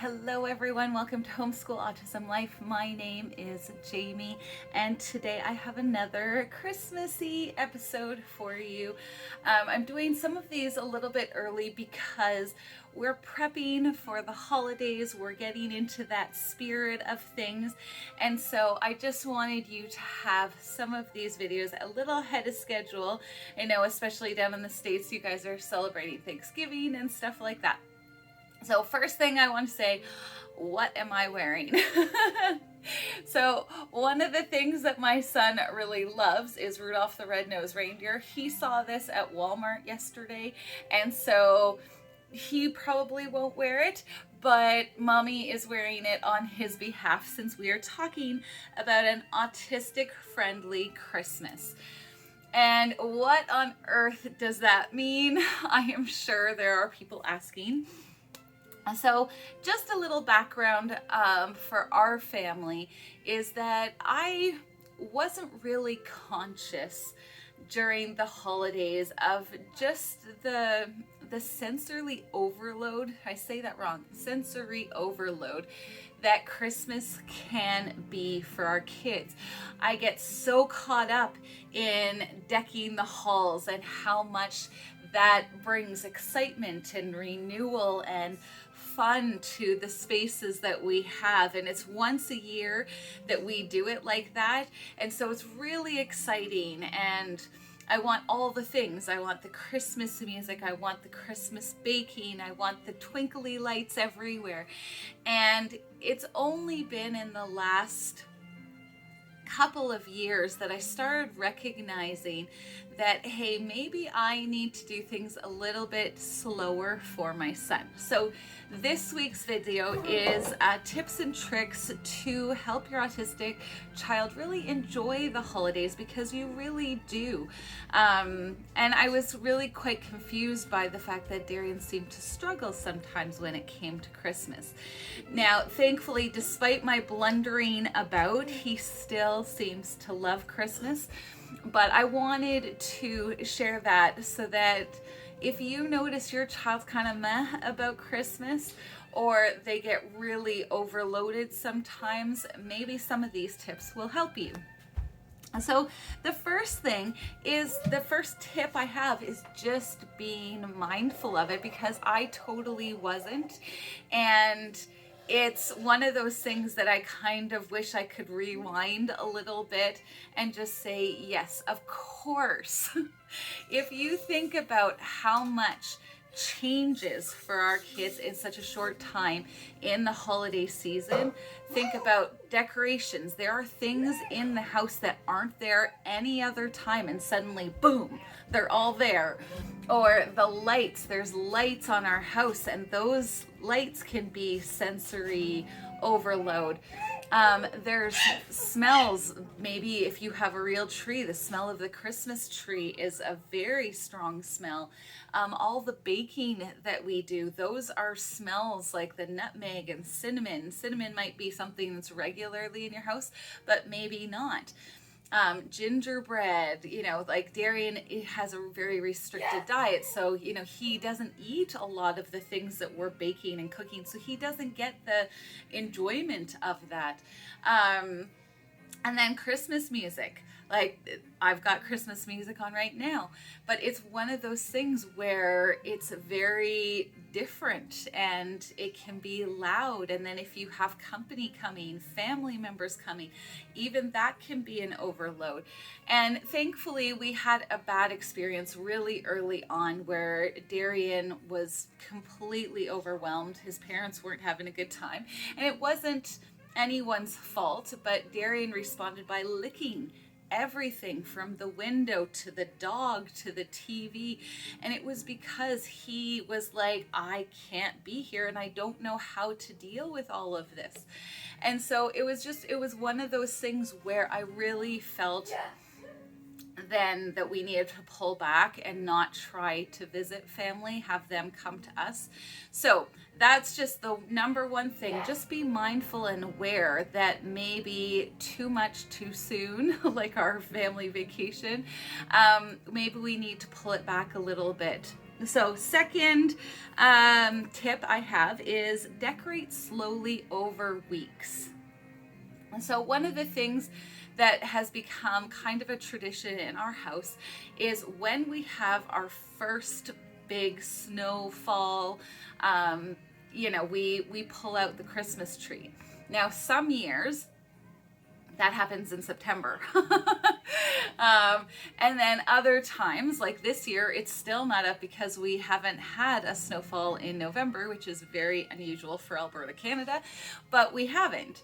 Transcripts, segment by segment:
Hello everyone, welcome to Homeschool Autism Life. My name is Jamie and today I have another Christmassy episode for you. I'm doing some of these a little bit early because we're prepping for the holidays. We're getting into that spirit of things, and so I just wanted you to have some of these videos a little ahead of schedule. I know especially down in the States you guys are celebrating Thanksgiving and stuff like that. So first thing I want to say, what am I wearing? So one of the things that my son really loves is Rudolph the Red-Nosed Reindeer. He saw this at Walmart yesterday, and so he probably won't wear it, but mommy is wearing it on his behalf since we are talking about an autistic-friendly Christmas. And what on earth does that mean? I am sure there are people asking. So just a little background for our family is that I wasn't really conscious during the holidays of just the sensory overload. I say that wrong. Sensory overload that Christmas can be for our kids. I get so caught up in decking the halls and how much that brings excitement and renewal and fun to the spaces that we have, and it's once a year that we do it like that, and so it's really exciting. And I want all the things. I want the Christmas music, I want the Christmas baking, I want the twinkly lights everywhere. And it's only been in the last couple of years that I started recognizing that, hey, maybe I need to do things a little bit slower for my son. So this week's video is tips and tricks to help your autistic child really enjoy the holidays, because you really do. And I was really quite confused by the fact that Darrion seemed to struggle sometimes when it came to Christmas. Now, thankfully, despite my blundering about, he still seems to love Christmas. But I wanted to share that so that if you notice your child's kind of meh about Christmas, or they get really overloaded sometimes, maybe some of these tips will help you. So the first tip I have is just being mindful of it, because I totally wasn't. And it's one of those things that I kind of wish I could rewind a little bit and just say, yes, of course. If you think about how much changes for our kids in such a short time in the holiday season, think about decorations. There are things in the house that aren't there any other time, and suddenly, boom, they're all there. Or the lights, there's lights on our house, and those lights can be sensory overload. There's smells. Maybe if you have a real tree, the smell of the Christmas tree is a very strong smell. All the baking that we do, those are smells like the nutmeg and cinnamon. Cinnamon might be something that's regularly in your house, but maybe not. Gingerbread, like Darrion has a very restricted diet, so he doesn't eat a lot of the things that we're baking and cooking, so he doesn't get the enjoyment of that. And then Christmas music, like I've got Christmas music on right now, but it's one of those things where it's very different and it can be loud. And then if you have company coming, family members coming, even that can be an overload. And thankfully we had a bad experience really early on where Darrion was completely overwhelmed. His parents weren't having a good time, and it wasn't anyone's fault, but Darrion responded by licking everything from the window to the dog to the TV. And it was because he was like, I can't be here and I don't know how to deal with all of this. And so it was one of those things where I really felt then that we needed to pull back and not try to visit family, have them come to us. So that's just the number one thing. Just be mindful and aware that maybe too much too soon, like our family vacation, maybe we need to pull it back a little bit. So second tip I have is decorate slowly over weeks. And so one of the things that has become kind of a tradition in our house is when we have our first big snowfall, we pull out the Christmas tree. Now, some years that happens in September. And then other times, like this year, it's still not up because we haven't had a snowfall in November, which is very unusual for Alberta, Canada, but we haven't.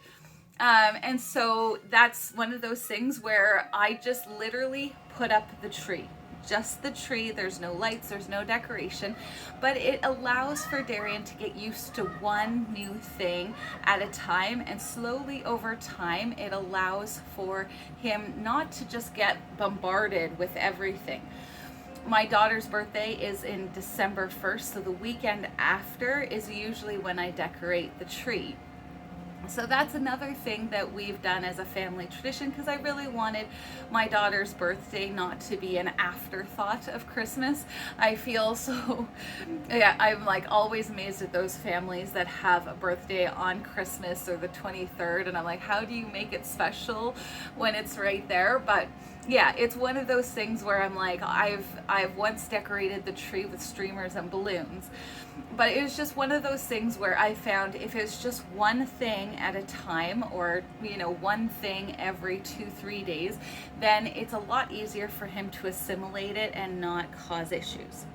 And so that's one of those things where I just literally put up the tree. Just the tree. There's no lights, there's no decoration, but it allows for Darrion to get used to one new thing at a time, and slowly over time it allows for him not to just get bombarded with everything. My daughter's birthday is in December 1st, so the weekend after is usually when I decorate the tree. So that's another thing that we've done as a family tradition, because I really wanted my daughter's birthday not to be an afterthought of Christmas. I feel so, I'm like always amazed at those families that have a birthday on Christmas or the 23rd, and I'm like, how do you make it special when it's right there? But yeah, it's one of those things where I'm like, I've once decorated the tree with streamers and balloons, but it was just one of those things where I found if it's just one thing at a time, or one thing every 2-3 days, then it's a lot easier for him to assimilate it and not cause issues.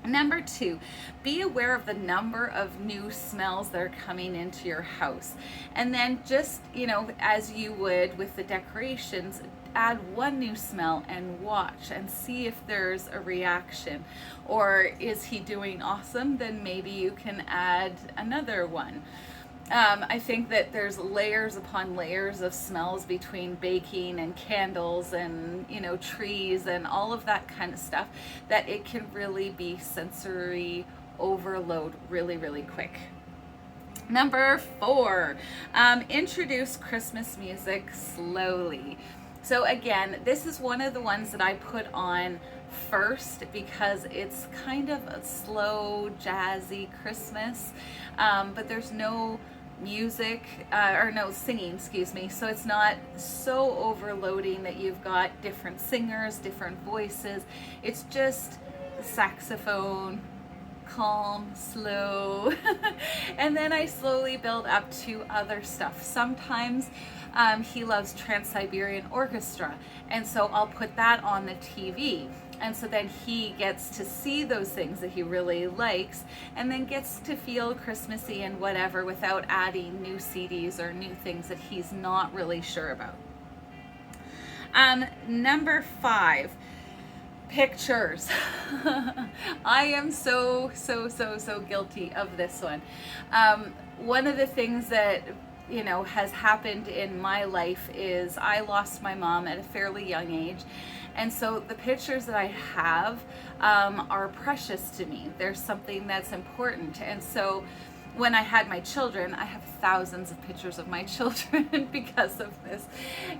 Number 2, be aware of the number of new smells that are coming into your house. And then just, as you would with the decorations, add one new smell and watch and see if there's a reaction. Or is he doing awesome? Then maybe you can add another one. I think that there's layers upon layers of smells between baking and candles and, trees and all of that kind of stuff, that it can really be sensory overload really, really quick. Number 4, introduce Christmas music slowly. So again, this is one of the ones that I put on first because it's kind of a slow, jazzy Christmas, but there's no music, or no singing, excuse me, so it's not so overloading that you've got different singers, different voices. It's just the saxophone, calm, slow, and then I slowly build up to other stuff. Sometimes he loves Trans-Siberian Orchestra, and so I'll put that on the TV. And so then he gets to see those things that he really likes, and then gets to feel Christmassy and whatever without adding new CDs or new things that he's not really sure about. Number 5, pictures. I am so guilty of this one. One of the things that has happened in my life is I lost my mom at a fairly young age. And so the pictures that I have are precious to me. There's something that's important. And so when I had my children, I have thousands of pictures of my children because of this.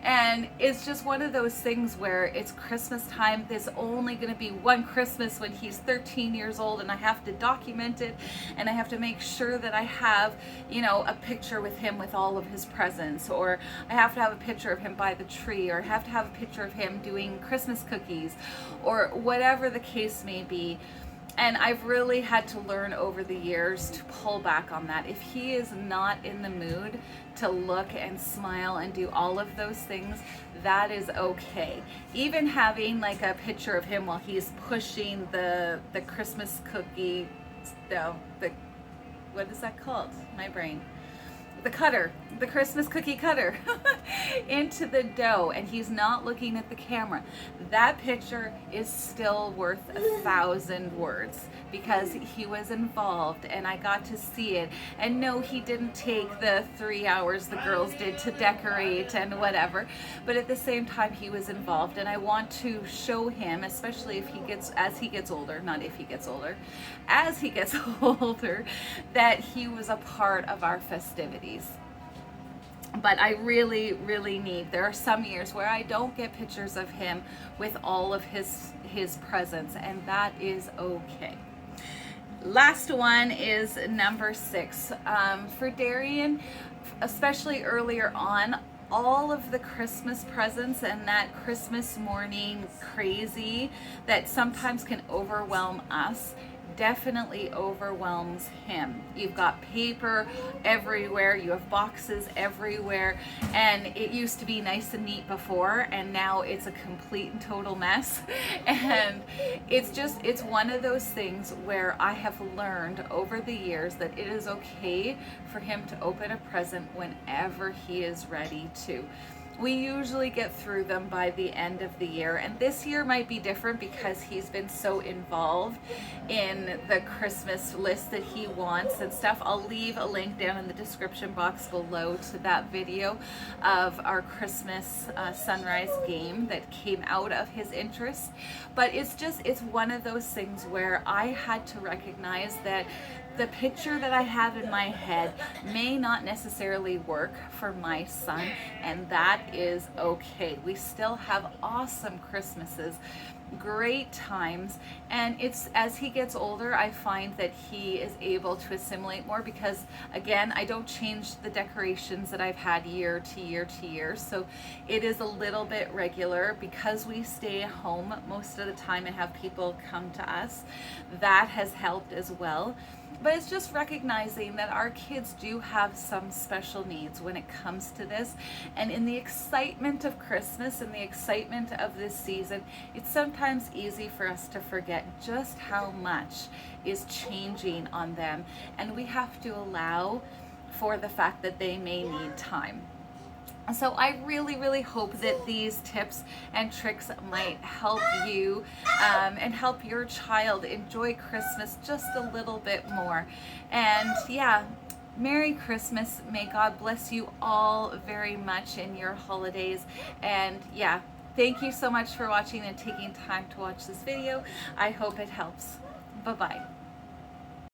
And it's just one of those things where it's Christmas time. There's only going to be one Christmas when he's 13 years old, and I have to document it, and I have to make sure that I have, a picture with him with all of his presents, or I have to have a picture of him by the tree, or I have to have a picture of him doing Christmas cookies, or whatever the case may be. And I've really had to learn over the years to pull back on that. If he is not in the mood to look and smile and do all of those things, that is okay. Even having like a picture of him while he's pushing the Christmas cookie, what is that called? My brain. The cutter, the Christmas cookie cutter into the dough, and he's not looking at the camera. That picture is still worth 1,000 words because he was involved and I got to see it. And no, he didn't take the 3 hours the girls did to decorate and whatever, but at the same time he was involved, and I want to show him, especially as he gets older, that he was a part of our festivities. but I really, really need. There are some years where I don't get pictures of him with all of his presents, and that is okay. Last one is number 6. For Darrion, especially earlier on, all of the Christmas presents and that Christmas morning crazy that sometimes can overwhelm us definitely overwhelms him. You've got paper everywhere, you have boxes everywhere, and it used to be nice and neat before, and now it's a complete and total mess. And it's one of those things where I have learned over the years that it is okay for him to open a present whenever he is ready to. We usually get through them by the end of the year, and this year might be different because he's been so involved in the Christmas list that he wants and stuff. I'll leave a link down in the description box below to that video of our Christmas sunrise game that came out of his interest. But it's one of those things where I had to recognize that the picture that I have in my head may not necessarily work for my son, and that is okay. We still have awesome Christmases, great times, and it's as he gets older, I find that he is able to assimilate more because, again, I don't change the decorations that I've had year to year to year, so it is a little bit regular because we stay home most of the time and have people come to us. That has helped as well. But it's just recognizing that our kids do have some special needs when it comes to this. And in the excitement of Christmas and the excitement of this season, it's sometimes easy for us to forget just how much is changing on them. And we have to allow for the fact that they may need time. So I really, really hope that these tips and tricks might help you and help your child enjoy Christmas just a little bit more. And yeah, Merry Christmas. May God bless you all very much in your holidays. And yeah, thank you so much for watching and taking time to watch this video. I hope it helps. Bye-bye.